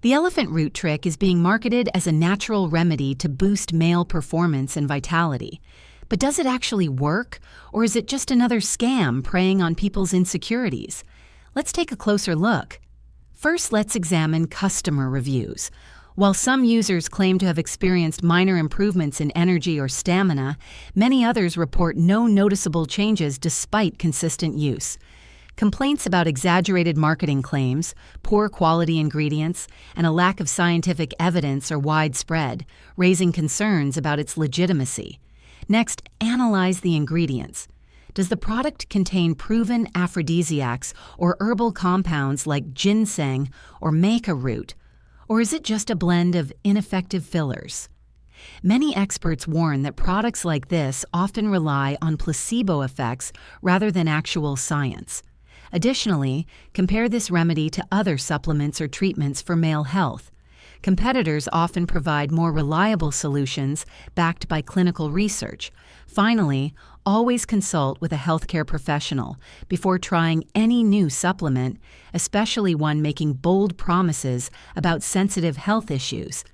The elephant root trick is being marketed as a natural remedy to boost male performance and vitality. But does it actually work, or is it just another scam preying on people's insecurities? Let's take a closer look. First, let's examine customer reviews. While some users claim to have experienced minor improvements in energy or stamina, many others report no noticeable changes despite consistent use. Complaints about exaggerated marketing claims, poor quality ingredients, and a lack of scientific evidence are widespread, raising concerns about its legitimacy. Next, analyze the ingredients. Does the product contain proven aphrodisiacs or herbal compounds like ginseng or maca root? Or is it just a blend of ineffective fillers? Many experts warn that products like this often rely on placebo effects rather than actual science. Additionally, compare this remedy to other supplements or treatments for male health. Competitors often provide more reliable solutions backed by clinical research. Finally, always consult with a healthcare professional before trying any new supplement, especially one making bold promises about sensitive health issues.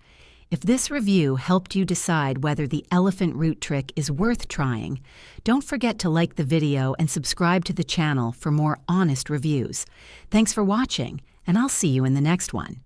If this review helped you decide whether the elephant root trick is worth trying, don't forget to like the video and subscribe to the channel for more honest reviews. Thanks for watching, and I'll see you in the next one.